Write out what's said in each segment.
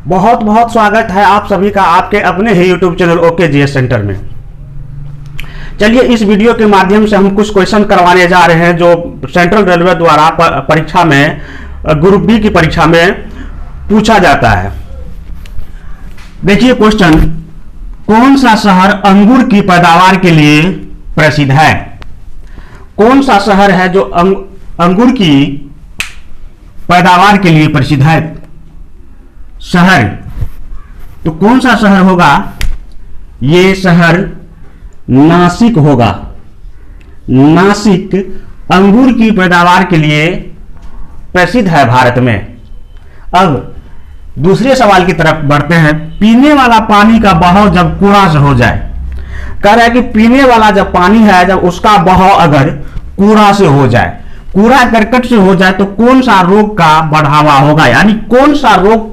बहुत बहुत स्वागत है आप सभी का आपके अपने ही YouTube channel okay GS centre में। चलिए इस वीडियो के माध्यम से हम कुछ क्वेश्चन करवाने जा रहे हैं जो सेंट्रल रेलवे द्वारा परीक्षा में ग्रुप बी की परीक्षा में पूछा जाता है। देखिए क्वेश्चन, कौन सा शहर अंगूर की पैदावार के लिए प्रसिद्ध है? कौन सा शहर है जो अंगूर की पैदावार के लिए प्रसिद्ध है? शहर तो कौन सा शहर होगा? ये शहर नासिक होगा। नासिक अंगूर की पैदावार के लिए प्रसिद्ध है भारत में। अब दूसरे सवाल की तरफ बढ़ते हैं। पीने वाला पानी का बहाव जब कूड़ा से हो जाए, कह रहा है कि पीने वाला जब पानी है जब उसका बहाव अगर कूड़ा से हो जाए, कूड़ा करकट से हो जाए तो कौन सा रोग का बढ़ावा होगा, यानी कौन सा रोग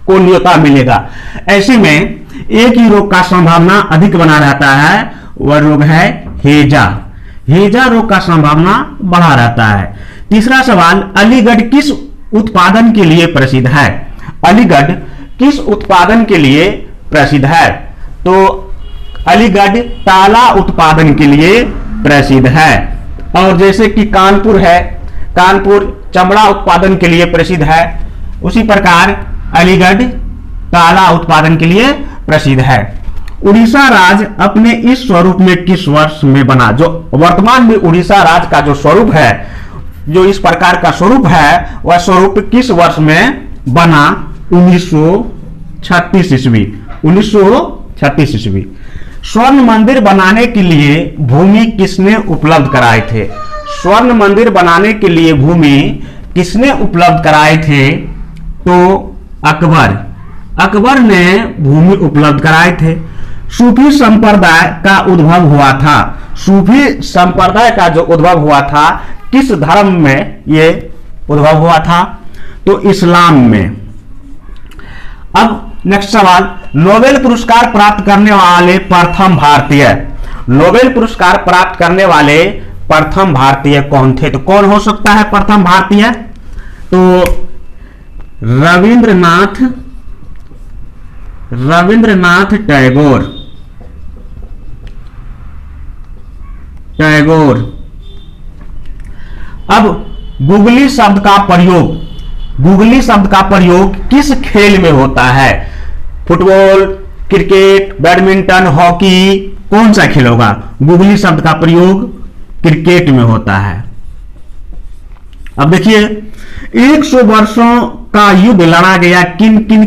को न्योता मिलेगा? ऐसे में एक ही रोग का संभावना अधिक बना रहता है, वह रोग है हैजा। हैजा रोग का संभावना बढ़ा रहता है। तीसरा सवाल, अलीगढ़ किस उत्पादन के लिए प्रसिद्ध है? अलीगढ़ किस उत्पादन के लिए प्रसिद्ध है? तो अलीगढ़ ताला उत्पादन के लिए प्रसिद्ध है। और जैसे कि कानपुर है, कानपुर चमड़ा उत्पादन के लिए प्रसिद्ध है, उसी प्रकार अलीगढ़ ताला उत्पादन के लिए प्रसिद्ध है। उड़ीसा राज्य अपने इस स्वरूप में किस वर्ष में बना? जो वर्तमान में उड़ीसा राज्य का जो स्वरूप है, जो इस प्रकार का स्वरूप है, वह स्वरूप किस वर्ष में बना? 1936 ईस्वी। 1936 ईस्वी। स्वर्ण मंदिर बनाने के लिए भूमि किसने उपलब्ध कराए थे? स्वर्ण मंदिर बनाने के लिए भूमि किसने उपलब्ध कराए थे? तो अकबर। अकबर ने भूमि उपलब्ध कराए थे। सूफी संप्रदाय का उद्भव हुआ था। सूफी संप्रदाय का जो उद्भव हुआ था, किस धर्म में ये उद्भव हुआ था? तो इस्लाम में। अब नेक्स्ट सवाल, नोबेल पुरस्कार प्राप्त करने वाले प्रथम भारतीय। नोबेल पुरस्कार प्राप्त करने वाले प्रथम भारतीय कौन थे? तो कौन हो सकता है प्रथम भारतीय? तो रविंद्रनाथ टैगोर। अब गूगली शब्द का प्रयोग किस खेल में होता है? फुटबॉल, क्रिकेट, बैडमिंटन, हॉकी, कौन सा खेल होगा? गूगली शब्द का प्रयोग क्रिकेट में होता है। अब देखिए 100 वर्षों का युद्ध लड़ा गया किन के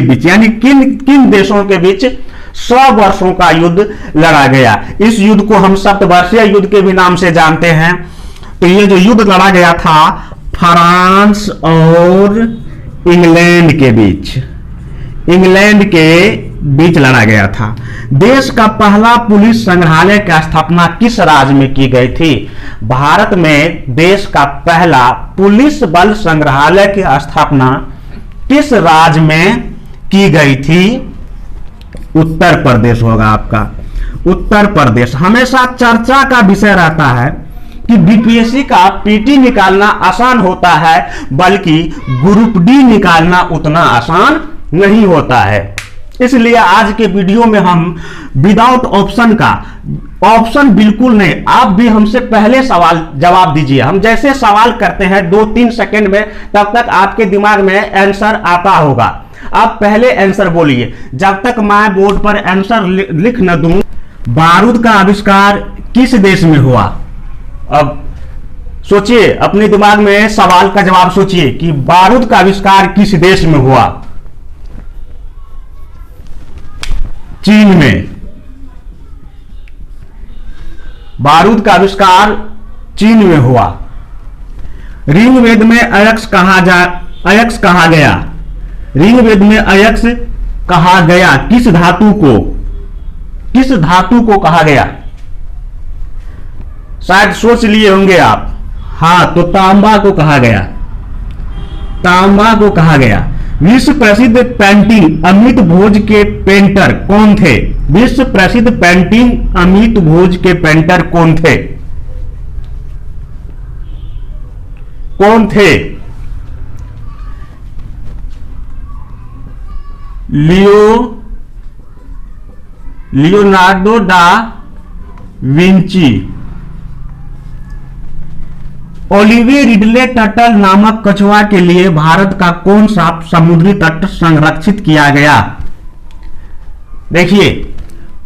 बीच, यानी किन देशों के बीच 100 वर्षों का युद्ध लड़ा गया। इस युद्ध को हम सप्तवर्षीय युद्ध के भी नाम से जानते हैं। तो ये जो युद्ध लड़ा गया था फ्रांस और इंग्लैंड के बीच लड़ा गया था। देश का पहला पुलिस संग्रहालय की स्थापना किस राज्य में की गई थी? भारत में देश का पहला पुलिस बल संग्रहालय की स्थापना किस राज्य में की गई थी? उत्तर प्रदेश होगा आपका। उत्तर प्रदेश। हमेशा चर्चा का विषय रहता है कि बीपीएससी का पीटी निकालना आसान होता है, बल्कि ग्रुप डी निकालना उतना आसान नहीं होता है। इसलिए आज के वीडियो में हम विदाउट ऑप्शन का, ऑप्शन बिल्कुल नहीं, आप भी हमसे पहले सवाल जवाब दीजिए। हम जैसे सवाल करते हैं 2-3 सेकंड में, तब तक आपके दिमाग में आंसर आता होगा। आप पहले आंसर बोलिए जब तक मैं बोर्ड पर आंसर लिख न दूं। बारूद का आविष्कार किस देश में हुआ? अब सोचिए, अपने दिमाग में सवाल का जवाब सोचिए कि बारूद का आविष्कार किस देश में हुआ? चीन में। बारूद का आविष्कार चीन में हुआ। ऋग्वेद में अयक्स कहा गया। ऋग्वेद में अयक्स कहा गया किस धातु को कहा गया? शायद सोच लिए होंगे आप। हाँ, तो तांबा को कहा गया। विश्व प्रसिद्ध पेंटिंग अमित भोज के पेंटर कौन थे? विश्व प्रसिद्ध पेंटिंग अमित भोज के पेंटर कौन थे? Leonardo da Vinci. ओलिविये Ridley turtle नामक कछुआ के लिए भारत का कौन सा समुद्री तट संरक्षित किया गया? देखिए,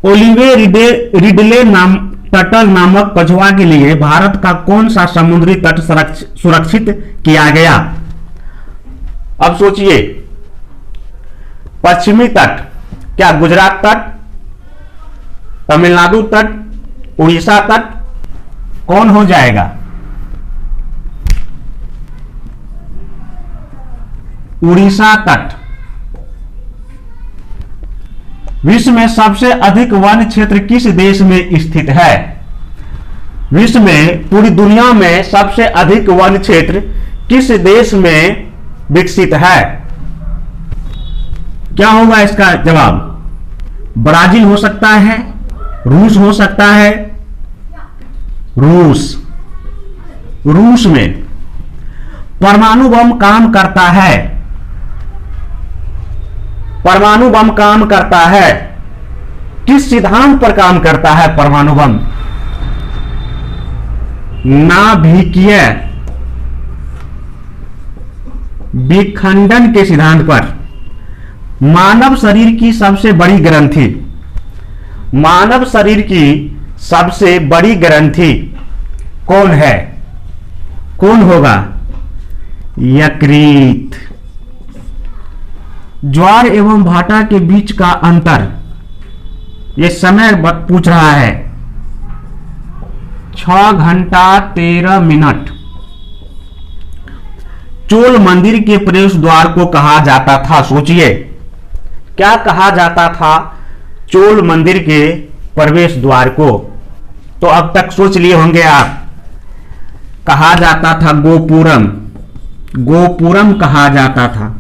ओलिविये रिडले टर्टल नामक कछुआ के लिए भारत का कौन सा समुद्री तट सुरक्षित किया गया? अब सोचिए, पश्चिमी तट, क्या गुजरात तट, तमिलनाडु तट, उड़ीसा तट, कौन हो जाएगा? उड़ीसा तट। विश्व में सबसे अधिक वन क्षेत्र किस देश में स्थित है? विश्व में, पूरी दुनिया में सबसे अधिक वन क्षेत्र किस देश में विकसित है? क्या होगा इसका जवाब? ब्राजील हो सकता है, रूस हो सकता है। रूस में परमाणु बम काम करता है। परमाणु बम काम करता है, किस सिद्धांत पर काम करता है परमाणु बम? नाभिकीय विखंडन के सिद्धांत पर। मानव शरीर की सबसे बड़ी ग्रंथि, मानव शरीर की सबसे बड़ी ग्रंथि कौन है? कौन होगा? यकृत। ज्वार एवं भाटा के बीच का अंतर, यह समय पूछ रहा है। 6 घंटा 13 मिनट। चोल मंदिर के प्रवेश द्वार को कहा जाता था? सोचिए, क्या कहा जाता था चोल मंदिर के प्रवेश द्वार को? तो अब तक सोच लिए होंगे आप। कहा जाता था गोपुरम। गोपुरम कहा जाता था।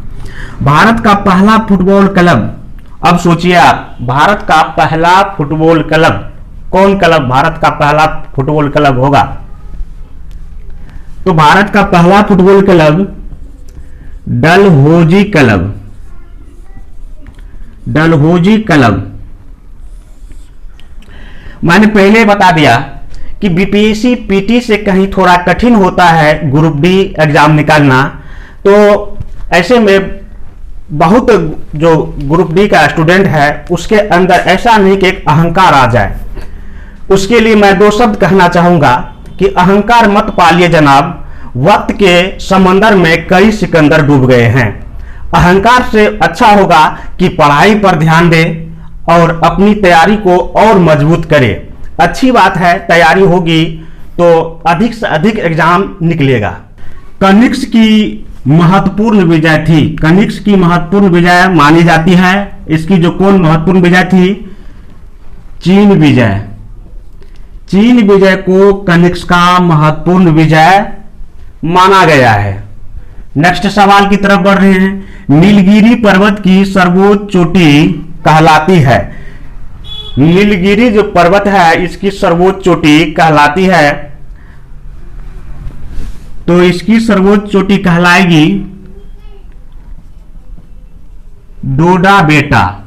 भारत का पहला फुटबॉल क्लब, अब सोचिए आप, भारत का पहला फुटबॉल क्लब, कौन क्लब भारत का पहला फुटबॉल क्लब होगा? तो भारत का पहला football club Dalhousie club. Dalhousie club. मैंने पहले बता दिया कि बीपीएससी पीटी से कहीं थोड़ा कठिन होता है ग्रुप डी एग्जाम निकालना, तो ऐसे में बहुत जो ग्रुप डी का स्टूडेंट है उसके अंदर ऐसा नहीं कि एक अहंकार आ जाए। उसके लिए मैं 2 शब्द कहना चाहूंगा कि अहंकार मत पालिए जनाब, वक्त के समंदर में कई सिकंदर डूब गए हैं। अहंकार से अच्छा होगा कि पढ़ाई पर ध्यान दे और अपनी तैयारी को और मजबूत करे। अच्छी बात है, तैयारी होगी तो अधिक से अधिक एग्जाम निकलेगा। कनिष्क की महत्वपूर्ण विजय थी। कनिष्क की महत्वपूर्ण विजय मानी जाती है। इसकी जो कौन महत्वपूर्ण विजय थी? चीन विजय। चीन विजय को कनिष्क का महत्वपूर्ण विजय माना गया है। नेक्स्ट सवाल की तरफ बढ़ रहे हैं। नीलगिरी पर्वत की सर्वोच्च चोटी कहलाती है। नीलगिरी जो पर्वत है इसकी सर्वोच्च चोटी कहलाती है, तो इसकी सर्वोच्च चोटी कहलाएगी डोडा बेटा।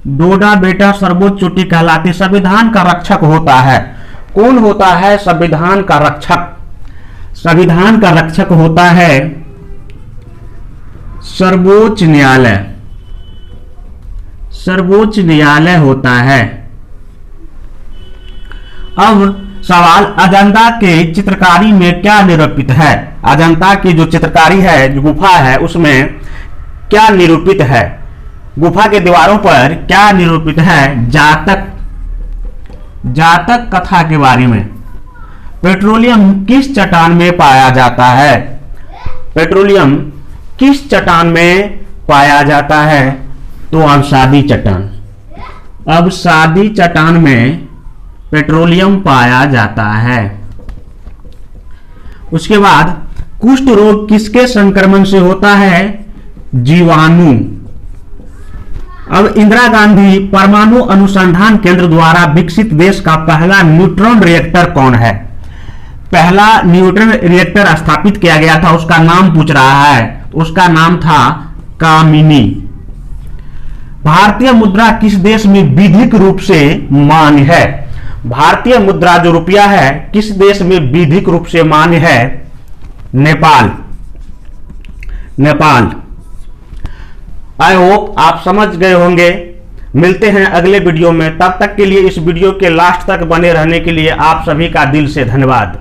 डोडा बेटा सर्वोच्च चोटी कहलाती। संविधान का रक्षक होता है। कौन होता है संविधान का रक्षक? संविधान का रक्षक होता है सर्वोच्च न्यायालय। सर्वोच्च न्यायालय होता है। अब सवाल, अजंता के चित्रकारी में क्या निरूपित है? अजंता की जो चित्रकारी है, जो गुफा है, उसमें क्या निरूपित है? गुफा के दीवारों पर क्या निरूपित है? जातक कथा के बारे में। पेट्रोलियम किस चट्टान में पाया जाता है? पेट्रोलियम किस चट्टान में पाया जाता है? तो अवसादी चट्टान। अवसादी चट्टान में पेट्रोलियम पाया जाता है। उसके बाद कुष्ठ रोग किसके संक्रमण से होता है? जीवाणु। अब इंदिरा गांधी परमाणु अनुसंधान केंद्र द्वारा विकसित देश का पहला न्यूट्रॉन रिएक्टर कौन है? पहला न्यूट्रॉन रिएक्टर स्थापित किया गया था, उसका नाम पूछ रहा है। उसका नाम था कामिनी। भारतीय मुद्रा किस देश में विधिक रूप से मान्य है? भारतीय मुद्रा जो रुपया है किस देश में विधिक रूप से मान्य है? नेपाल। नेपाल। आई होप आप समझ गए होंगे। मिलते हैं अगले वीडियो में, तब तक के लिए इस वीडियो के लास्ट तक बने रहने के लिए आप सभी का दिल से धन्यवाद।